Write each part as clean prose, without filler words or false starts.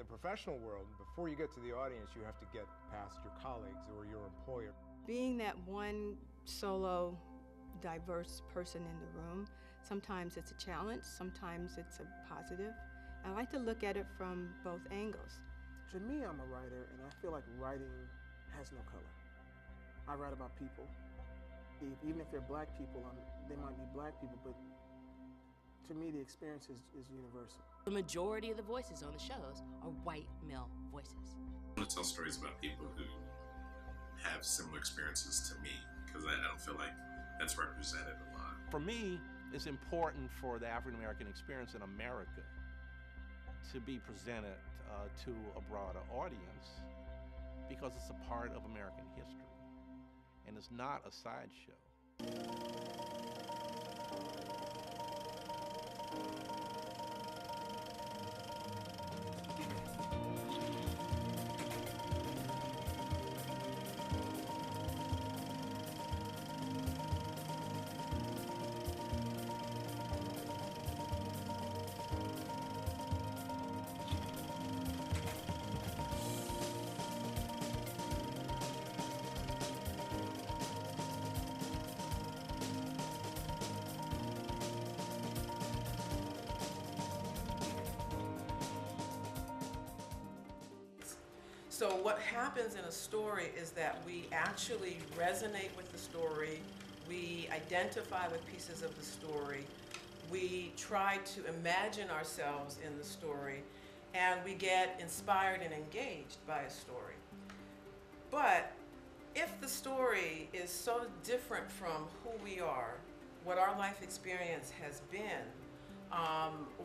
the professional world, before you get to the audience, you have to get past your colleagues or your employer. Being that one solo, diverse person in the room, sometimes it's a challenge, sometimes it's a positive. I like to look at it from both angles. To me, I'm a writer, and I feel like writing has no color. I write about people. Even if they're black people, they might be black people, but to me, the experience is universal. The majority of the voices on the shows are white male voices. I want to tell stories about people who have similar experiences to me, because I don't feel like that's represented a lot. For me, it's important for the African American experience in America to be presented to a broader audience, because it's a part of American history, and it's not a sideshow. So what happens in a story is that we actually resonate with the story, we identify with pieces of the story, we try to imagine ourselves in the story, and we get inspired and engaged by a story. But if the story is so different from who we are, what our life experience has been,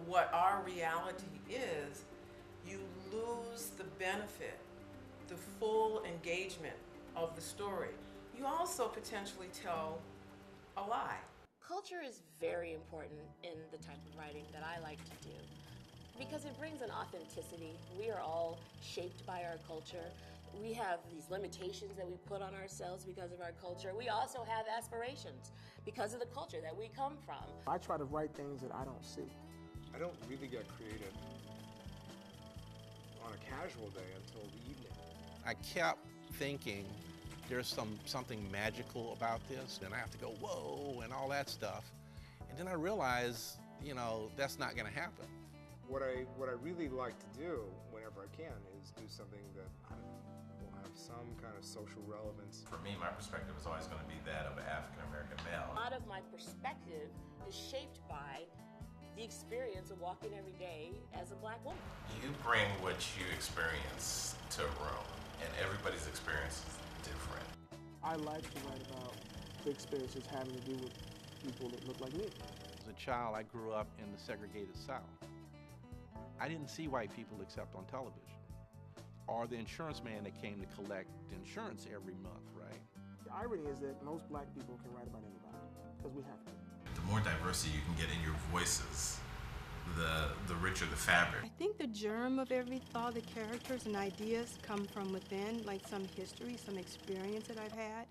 what our reality is, you lose the benefit, the full engagement of the story. You also potentially tell a lie. Culture is very important in the type of writing that I like to do because it brings an authenticity. We are all shaped by our culture. We have these limitations that we put on ourselves because of our culture. We also have aspirations because of the culture that we come from. I try to write things that I don't see. I don't really get creative on a casual day until the evening. I kept thinking there's something magical about this, and I have to go, whoa, and all that stuff. And then I realized, that's not gonna happen. What I really like to do whenever I can is do something that, I don't know, will have some kind of social relevance. For me, my perspective is always going to be that of an African-American male. A lot of my perspective is shaped by the experience of walking every day as a black woman. You bring what you experience to a room, and everybody's experience is different. I like to write about the experiences having to do with people that look like me. As a child, I grew up in the segregated South. I didn't see white people except on television, or the insurance man that came to collect insurance every month, right? The irony is that most black people can write about anybody, because we have to. The more diversity you can get in your voices, the richer the fabric. I think the germ of all the characters and ideas come from within, like some history, some experience that I've had.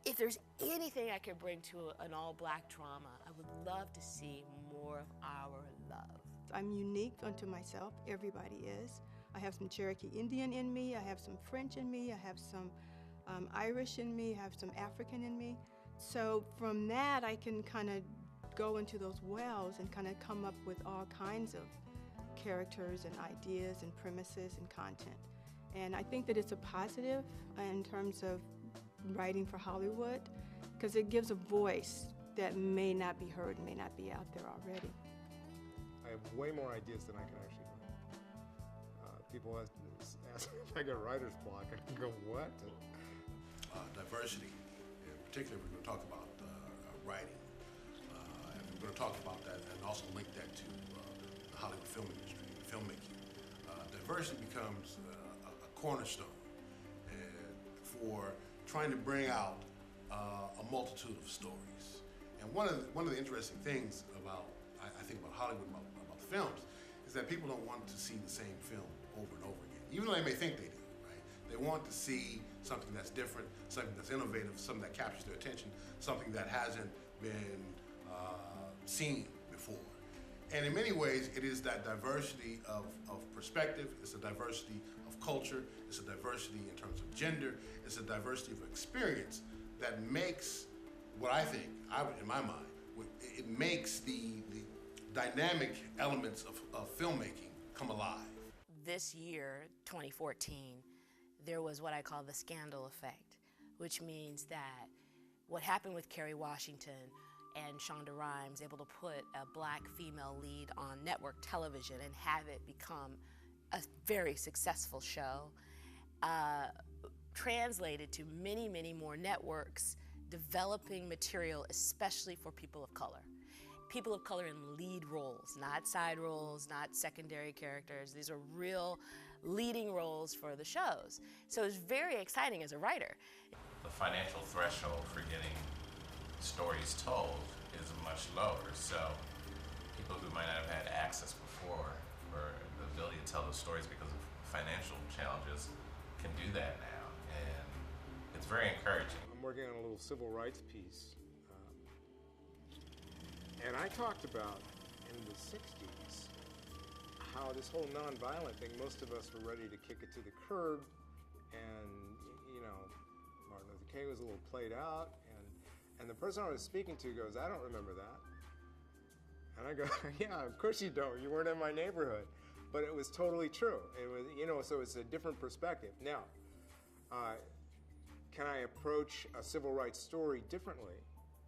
If there's anything I could bring to an all-black drama, I would love to see more of our love. I'm unique unto myself, everybody is. I have some Cherokee Indian in me, I have some French in me, I have some Irish in me, I have some African in me. So from that, I can kind of go into those wells and kind of come up with all kinds of characters and ideas and premises and content. And I think that it's a positive in terms of writing for Hollywood, because it gives a voice that may not be heard, may not be out there already. I have way more ideas than I can actually write. People ask if I got writer's block, I can go, what? Diversity, in particular, we're going to talk about writing. And we're going to talk about that and also link that to the Hollywood film industry, filmmaking. Diversity becomes a cornerstone for trying to bring out a multitude of stories. And one of the interesting things about, I think about Hollywood, about the films, is that people don't want to see the same film over and over again, even though they may think they do, right? They want to see something that's different, something that's innovative, something that captures their attention, something that hasn't been seen before. And in many ways, it is that diversity of perspective, it's a diversity of culture, it's a diversity in terms of gender, it's a diversity of experience that makes what I think, in my mind, it makes the dynamic elements of filmmaking come alive. This year, 2014, there was what I call the scandal effect, which means that what happened with Kerry Washington and Shonda Rhimes, able to put a black female lead on network television and have it become a very successful show, translated to many, many more networks developing material, especially for people of color. People of color in lead roles, not side roles, not secondary characters. These are real leading roles for the shows. So it's very exciting as a writer. The financial threshold for getting stories told is much lower, so people who might not have had access before or the ability to tell those stories because of financial challenges can do that now, and it's very encouraging. I'm working on a little civil rights piece, and I talked about in the 60s how this whole nonviolent thing, most of us were ready to kick it to the curb, and you know, Martin Luther King was a little played out, and the person I was speaking to goes, I don't remember that. And I go, yeah, of course you don't. You weren't in my neighborhood. But it was totally true. It was, you know, so it's a different perspective. Now, can I approach a civil rights story differently?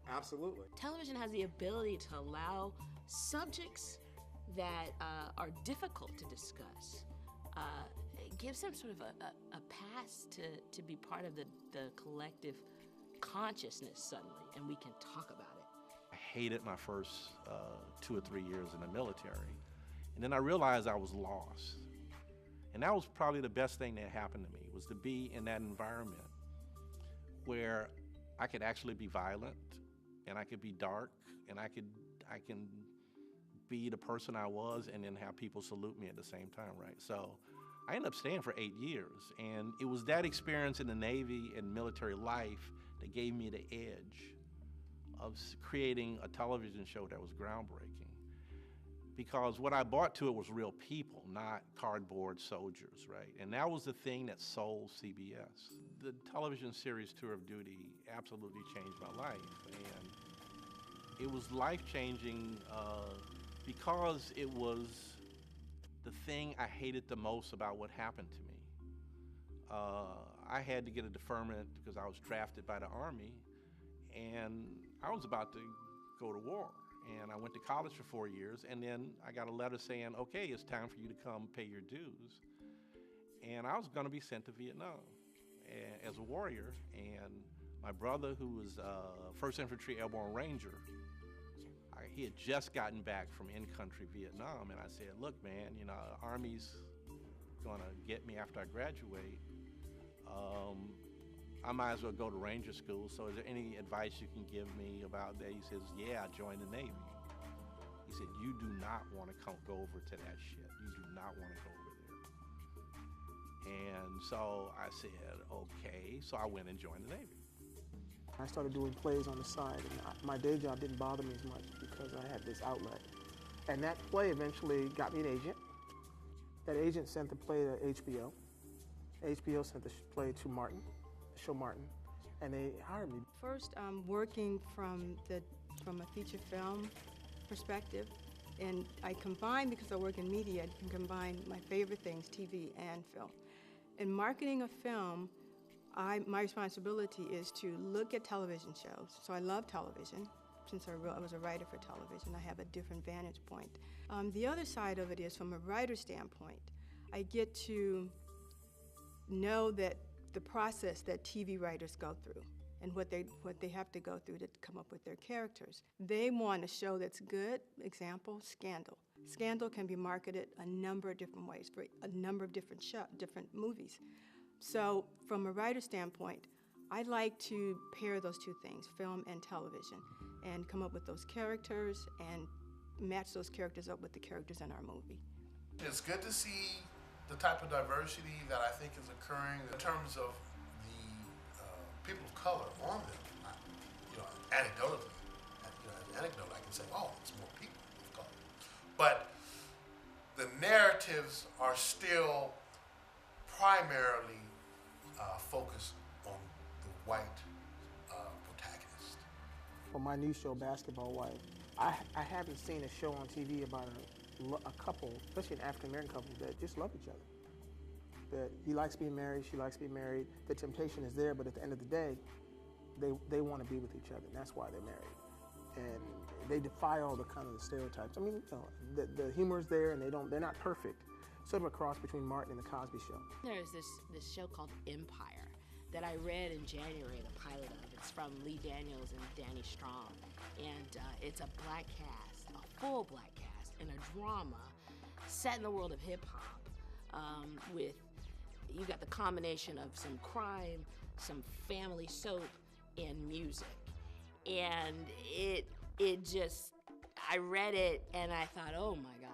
Absolutely. Television has the ability to allow subjects that are difficult to discuss. It gives them sort of a pass to be part of the collective consciousness suddenly, and we can talk about it. I hated my first 2 or 3 years in the military, and then I realized I was lost. And that was probably the best thing that happened to me, was to be in that environment where I could actually be violent, and I could be dark, and I can be the person I was, and then have people salute me at the same time, right? So I ended up staying for 8 years, and it was that experience in the Navy and military life that gave me the edge of creating a television show that was groundbreaking. Because what I brought to it was real people, not cardboard soldiers, right? And that was the thing that sold CBS. The television series Tour of Duty absolutely changed my life. And it was life-changing because it was the thing I hated the most about what happened to me. I had to get a deferment because I was drafted by the Army, and I was about to go to war. And I went to college for 4 years, and then I got a letter saying, okay, it's time for you to come pay your dues. And I was going to be sent to Vietnam as a warrior. And my brother, who was 1st Infantry Airborne Ranger, he had just gotten back from in-country Vietnam, and I said, look, man, you know, the Army's going to get me after I graduate. I might as well go to Ranger School, so is there any advice you can give me about that? He says, yeah, join the Navy. He said, you do not want to go over to that shit. You do not want to go over there. And so I said, okay, so I went and joined the Navy. I started doing plays on the side, and my day job didn't bother me as much because I had this outlet. And that play eventually got me an agent. That agent sent the play to HBO. HBO sent the play to Martin, the show Martin, and they hired me. First, working from a feature film perspective, and I combine, because I work in media, I can combine my favorite things, TV and film. In marketing a film, my responsibility is to look at television shows. So I love television. Since I was a writer for television, I have a different vantage point. The other side of it is, from a writer's standpoint, I get to know that the process that TV writers go through and what they have to go through to come up with their characters. They want a show that's good. Example, Scandal. Scandal can be marketed a number of different ways for a number of different movies. So from a writer's standpoint, I like to pair those two things, film and television, and come up with those characters and match those characters up with the characters in our movie. It's good to see the type of diversity that I think is occurring in terms of the people of color on them. Anecdotally, as an anecdote, I can say, oh, it's more people of color. but the narratives are still primarily focused on the white protagonist. For my new show, Basketball Wife, I haven't seen a show on TV about a couple, especially an African-American couple, that just love each other. That he likes being married, she likes being married, the temptation is there, but at the end of the day, they want to be with each other, and that's why they're married. And they defy all the kind of the stereotypes. I mean, you know, the humor is there, and they're not perfect. Sort of a cross between Martin and the Cosby Show. There's this show called Empire that I read in January, the pilot of. It's from Lee Daniels and Danny Strong, and it's a black cast, a full black cast, in a drama set in the world of hip hop. With you got the combination of some crime, some family soap, and music, and it just, I read it and I thought, oh my God.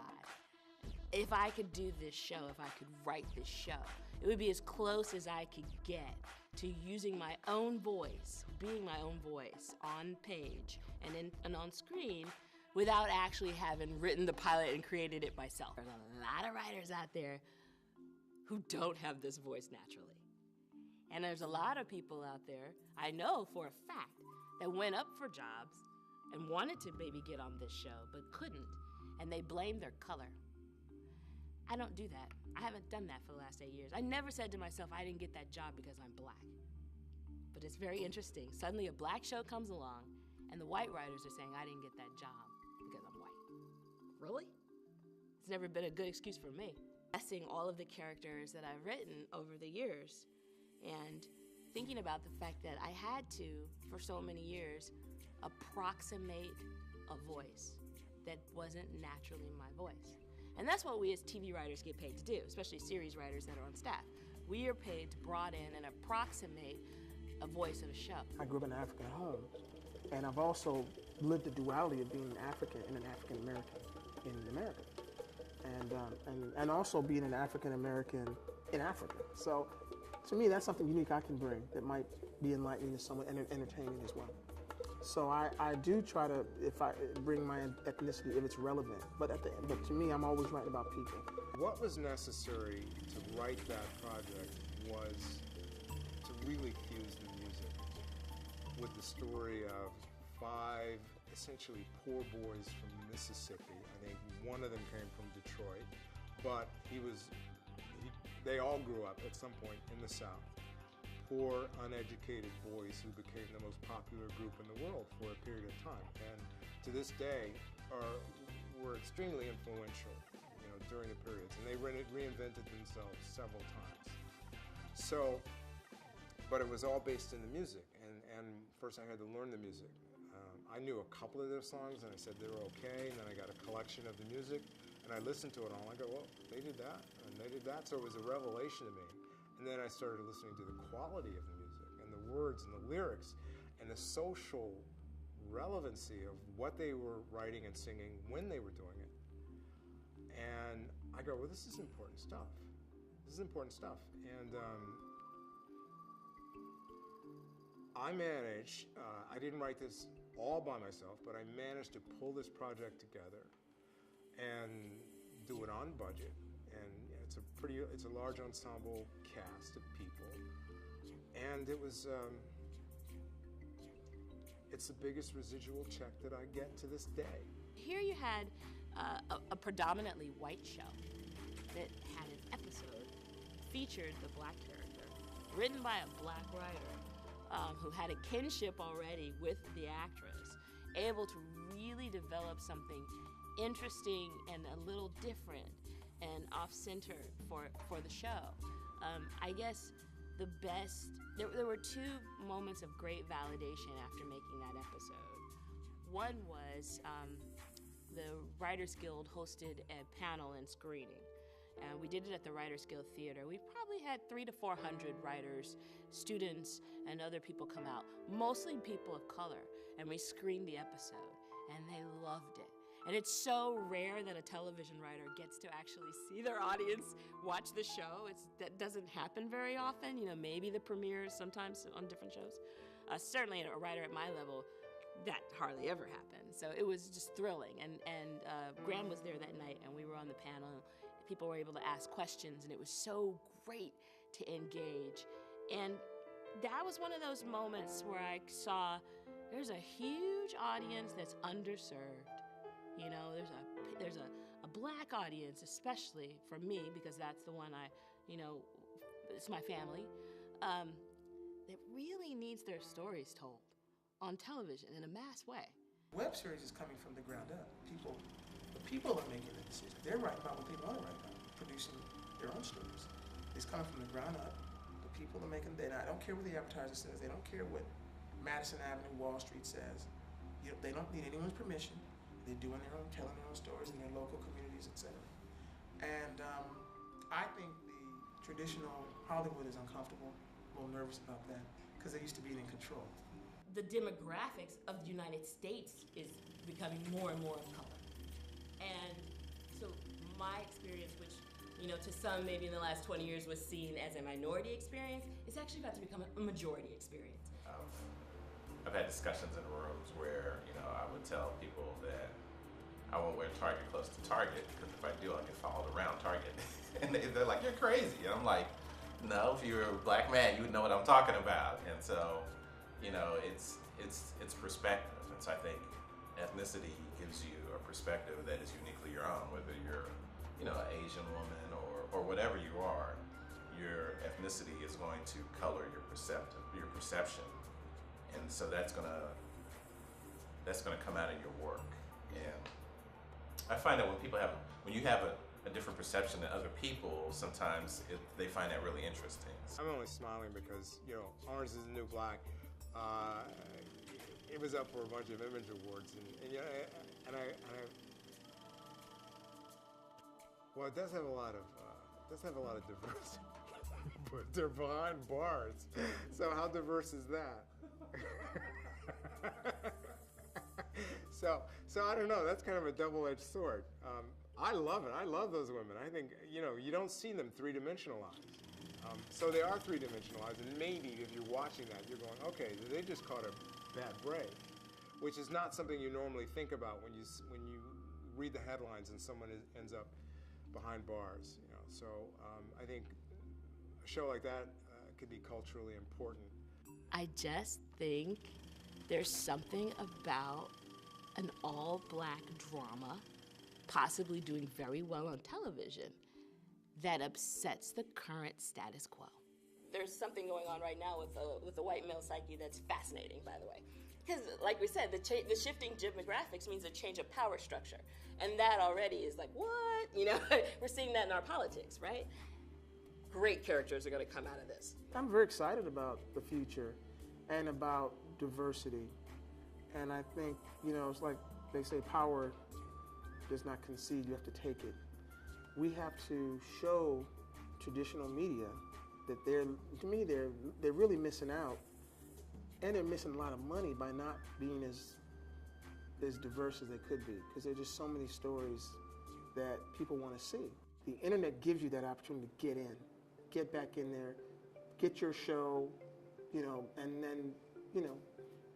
If I could do this show, if I could write this show, it would be as close as I could get to using my own voice, being my own voice on page and on screen without actually having written the pilot and created it myself. There's a lot of writers out there who don't have this voice naturally. And there's a lot of people out there, I know for a fact, that went up for jobs and wanted to maybe get on this show but couldn't, and they blamed their color. I don't do that. I haven't done that for the last 8 years. I never said to myself, I didn't get that job because I'm black. But it's very interesting. Suddenly a black show comes along, and the white writers are saying, I didn't get that job because I'm white. Really? It's never been a good excuse for me. Assessing all of the characters that I've written over the years, and thinking about the fact that I had to, for so many years, approximate a voice that wasn't naturally my voice. And that's what we as TV writers get paid to do, especially series writers that are on staff. We are paid to broaden and approximate a voice of a show. I grew up in an African home, and I've also lived the duality of being an African and an African American in America, and also being an African American in Africa. So, to me, that's something unique I can bring that might be enlightening to someone and entertaining as well. So I do try to, if I bring my ethnicity, if it's relevant. But to me, I'm always writing about people. What was necessary to write that project was to really fuse the music with the story of 5 essentially poor boys from Mississippi. I think one of them came from Detroit, but they all grew up at some point in the South. Poor, uneducated boys who became the most popular group in the world for a period of time, and to this day were extremely influential, during the periods, and they reinvented themselves several times. So, but it was all based in the music, and first I had to learn the music. I knew a couple of their songs, and I said they were okay, and then I got a collection of the music, and I listened to it all, and I go, well, they did that, and they did that, so it was a revelation to me. And then I started listening to the quality of the music and the words and the lyrics and the social relevancy of what they were writing and singing when they were doing it. And I go, well, this is important stuff. This is important stuff. And I managed, I didn't write this all by myself, but I managed to pull this project together and do it on budget. And it's a large ensemble cast of people, and it was it's the biggest residual check that I get to this day. Here you had a predominantly white show that had an episode featured the black character, written by a black writer who had a kinship already with the actress, able to really develop something interesting and a little different and off-center for the show. I guess there were 2 moments of great validation after making that episode. One was the Writers Guild hosted a panel and screening. And we did it at the Writers Guild Theater. We probably had 300 to 400 writers, students, and other people come out, mostly people of color, and we screened the episode, and they loved it. And it's so rare that a television writer gets to actually see their audience watch the show. That doesn't happen very often. Maybe the premieres sometimes on different shows. Certainly a writer at my level that hardly ever happens. So it was just thrilling. And Graham was there that night, and we were on the panel. People were able to ask questions, and it was so great to engage. And that was one of those moments where I saw there's a huge audience that's underserved. You know, there's a black audience, especially for me, because that's the one it's my family, that really needs their stories told on television in a mass way. Web series is coming from the ground up. The people are making the decisions. They're writing about what they want to write about, producing their own stories. It's coming from the ground up. The people are making it. I don't care what the advertiser says. They don't care what Madison Avenue, Wall Street says. They don't need anyone's permission. They're doing their own, telling their own stories in their local communities, etc. And I think the traditional Hollywood is uncomfortable, a little nervous about that, because they're used to being in control. The demographics of the United States is becoming more and more of color. And so my experience, which, to some maybe in the last 20 years was seen as a minority experience, is actually about to become a majority experience. I've had discussions in rooms where, I would tell people that I won't wear Target close to Target, because if I do, I'll get followed around Target. And they're like, you're crazy. And I'm like, no, if you're a black man, you would know what I'm talking about. And so, it's perspective. And so I think ethnicity gives you a perspective that is uniquely your own, whether you're, an Asian woman or whatever you are. Your ethnicity is going to color your perception. And so that's gonna come out in your work. And I find that when you have a different perception than other people, sometimes they find that really interesting. I'm only smiling because, Orange is the New Black. It was up for a bunch of image awards, well, it does have a lot of diversity, but they're behind bars. So how diverse is that? So I don't know. That's kind of a double-edged sword. I love it. I love those women. I think you don't see them three-dimensionalized. So they are three-dimensionalized, and maybe if you're watching that, you're going, okay, they just caught a bad break, which is not something you normally think about when you read the headlines and someone ends up behind bars. So I think a show like that could be culturally important. I just think there's something about an all-black drama possibly doing very well on television that upsets the current status quo. There's something going on right now with the white male psyche that's fascinating, by the way. Because, like we said, the shifting demographics means a change of power structure. And that already is like, what? We're seeing that in our politics, right? Great characters are going to come out of this. I'm very excited about the future and about diversity. And I think, it's like they say, power does not concede, you have to take it. We have to show traditional media that they're really missing out, and they're missing a lot of money by not being as diverse as they could be, because there's just so many stories that people want to see. The internet gives you that opportunity to get back in there, get your show, and then,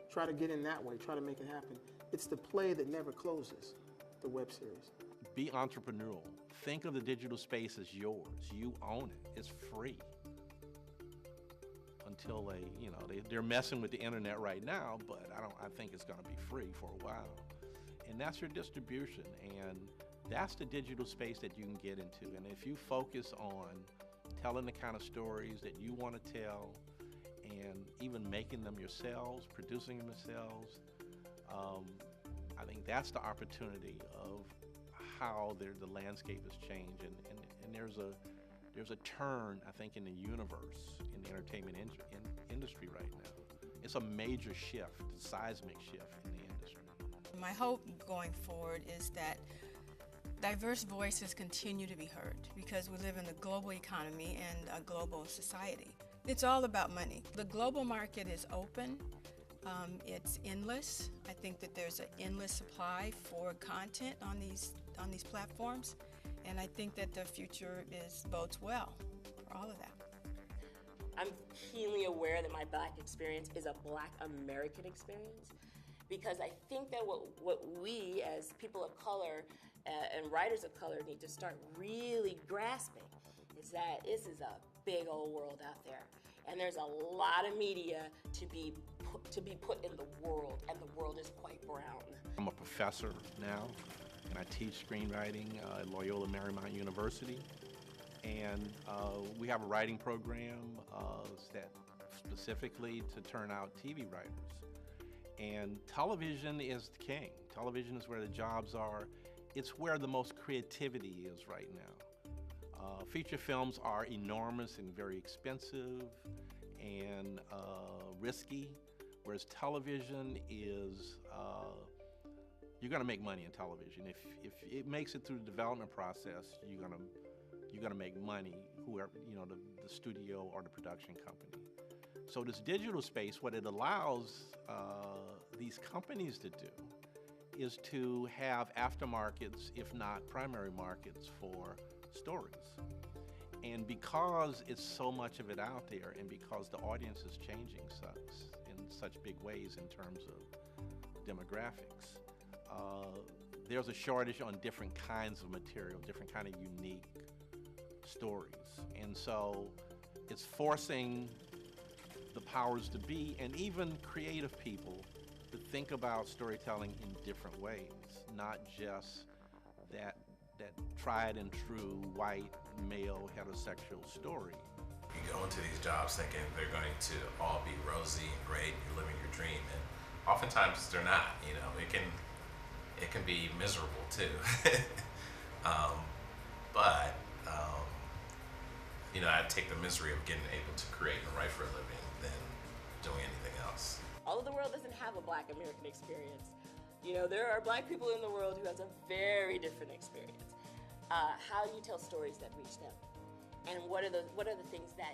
try to get in that way, try to make it happen. It's the play that never closes, the web series. Be entrepreneurial. Think of the digital space as yours. You own it. It's free. Until they're messing with the internet right now, but I think it's going to be free for a while. And that's your distribution, and that's the digital space that you can get into. And if you focus on telling the kind of stories that you want to tell, and even making them yourselves, producing them yourselves, I think that's the opportunity of how the landscape has changed, and there's a turn, I think, in the universe, in the entertainment industry right now. It's a major shift, a seismic shift in the industry. My hope going forward is that diverse voices continue to be heard, because we live in a global economy and a global society. It's all about money. The global market is open. It's endless. I think that there's an endless supply for content on these platforms, and I think that the future bodes well for all of that. I'm keenly aware that my Black experience is a Black American experience, because I think that what we as people of color and writers of color need to start really grasping is that this is a big old world out there, and there's a lot of media to be put in the world, and the world is quite brown. I'm a professor now, and I teach screenwriting at Loyola Marymount University, and we have a writing program that specifically to turn out TV writers. And television is the king. Television is where the jobs are. It's where the most creativity is right now. Feature films are enormous and very expensive and risky, whereas television is, you're gonna make money in television. If it makes it through the development process, you're gonna make money, whoever, you know, the studio or the production company. So this digital space, what it allows these companies to do is to have aftermarkets, if not primary markets, for stories. And because it's so much of it out there, and because the audience is changing in such big ways in terms of demographics, there's a shortage on different kinds of material, different kind of unique stories. And so it's forcing the powers to be, and even creative people, to think about storytelling in different ways, not just that tried and true white male heterosexual story. You go into these jobs thinking they're going to all be rosy and great, and you're living your dream, and oftentimes they're not. You know, it can be miserable too. But you know, I take the misery of getting able to create and write for a living than doing anything else. All of the world doesn't have a Black American experience. You know, there are Black people in the world who has a very different experience. How do you tell stories that reach them? And what are the things that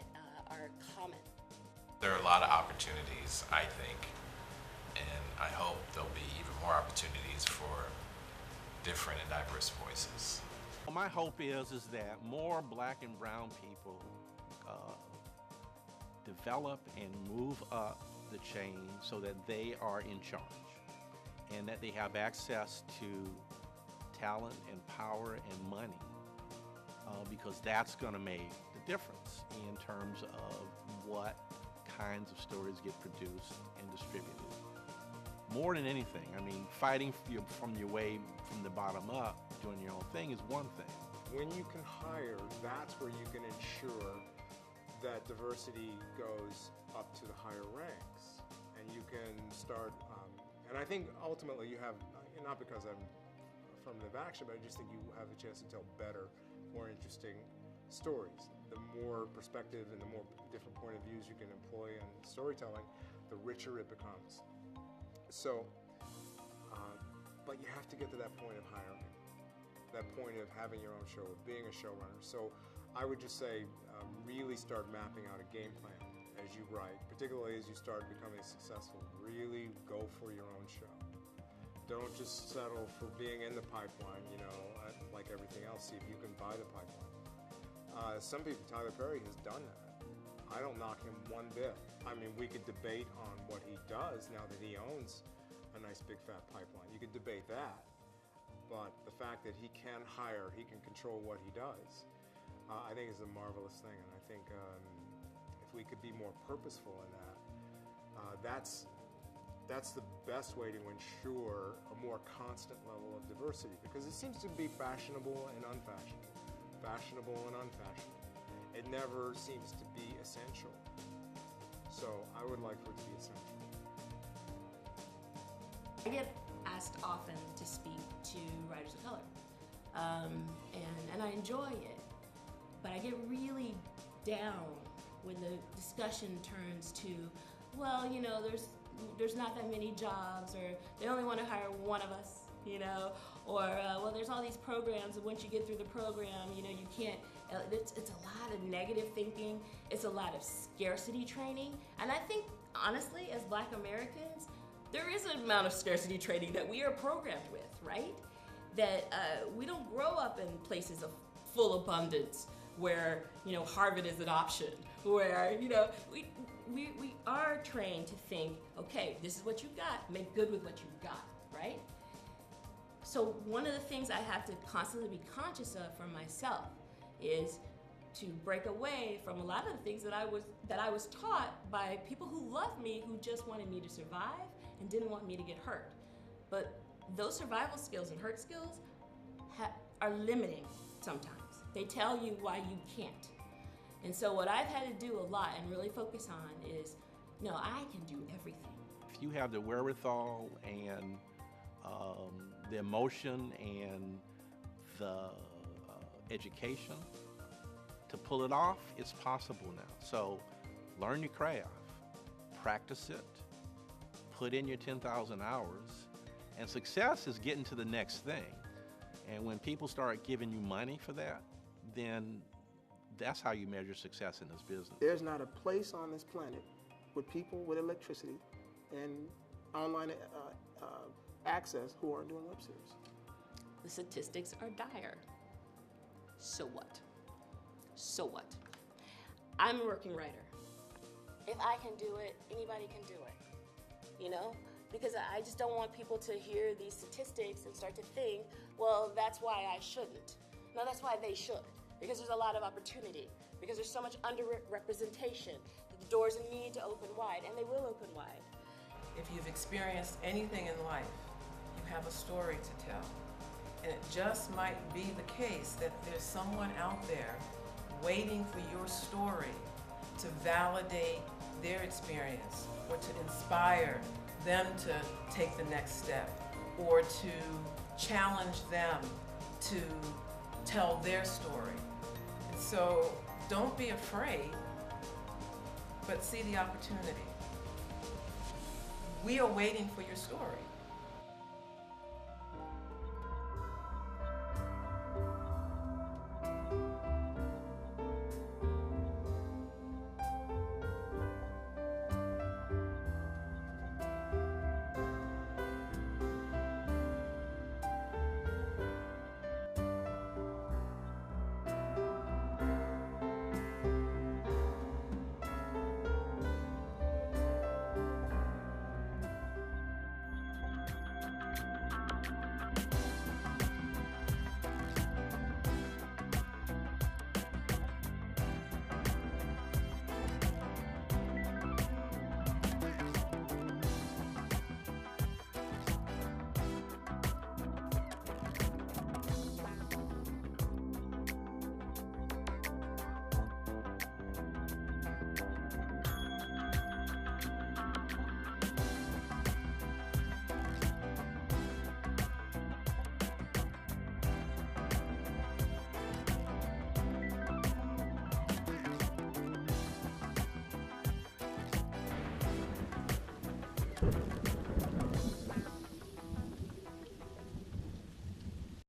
are common? There are a lot of opportunities, I think, and I hope there'll be even more opportunities for different and diverse voices. My hope is that more Black and brown people develop and move up the chain so that they are in charge, and that they have access to talent and power and money, because that's going to make the difference in terms of what kinds of stories get produced and distributed. More than anything, I mean, fighting from your way from the bottom up, doing your own thing is one thing. When you can hire, that's where you can ensure that diversity goes up to the higher ranks. And you can start, and I think ultimately you have, not because I'm affirmative action, but I just think you have a chance to tell better, more interesting stories. The more perspective and the more different point of views you can employ in storytelling, the richer it becomes. So, but you have to get to that point of hiring, that point of having your own show, of being a showrunner. So I would just say, really start mapping out a game plan as you write, particularly as you start becoming successful. Really go for your own show. Don't just settle for being in the pipeline, you know, like everything else. See if you can buy the pipeline. Some people, Tyler Perry has done that. I don't knock him one bit. I mean, we could debate on what he does now that he owns a nice big fat pipeline. You could debate that. But the fact that he can hire, he can control what he does, I think is a marvelous thing. And I think if we could be more purposeful in that, that's the best way to ensure a more constant level of diversity, because it seems to be fashionable and unfashionable, fashionable and unfashionable. It never seems to be essential. So I would like for it to be essential. I get asked often to speak to writers of color, and I enjoy it, but I get really down when the discussion turns to, well, you know, there's not that many jobs, or they only want to hire one of us, you know, or well, there's all these programs, and once you get through the program, you know, you can't. It's a lot of negative thinking. It's a lot of scarcity training, and I think honestly, as Black Americans, there is an amount of scarcity training that we are programmed with, right? That we don't grow up in places of full abundance where, you know, Harvard is an option, where, you know, we are trained to think, okay, this is what you got, make good with what you've got, right? So one of the things I have to constantly be conscious of for myself is to break away from a lot of the things that I was taught by people who loved me, who just wanted me to survive and didn't want me to get hurt. But those survival skills and hurt skills are limiting sometimes. They tell you why you can't. And so what I've had to do a lot and really focus on is, no, I can do everything. If you have the wherewithal and the emotion and the education to pull it off, it's possible now. So learn your craft, practice it, put in your 10,000 hours, and success is getting to the next thing. And when people start giving you money for that, then that's how you measure success in this business. There's not a place on this planet with people with electricity and online access who aren't doing web series. The statistics are dire. So what? So what? I'm a working writer. If I can do it, anybody can do it, you know? Because I just don't want people to hear these statistics and start to think, well, that's why I shouldn't. No, that's why they should. Because there's a lot of opportunity. Because there's so much underrepresentation. The doors need to open wide, and they will open wide. If you've experienced anything in life, you have a story to tell. And it just might be the case that there's someone out there waiting for your story to validate their experience or to inspire them to take the next step or to challenge them to tell their story. And so don't be afraid, but see the opportunity. We are waiting for your story.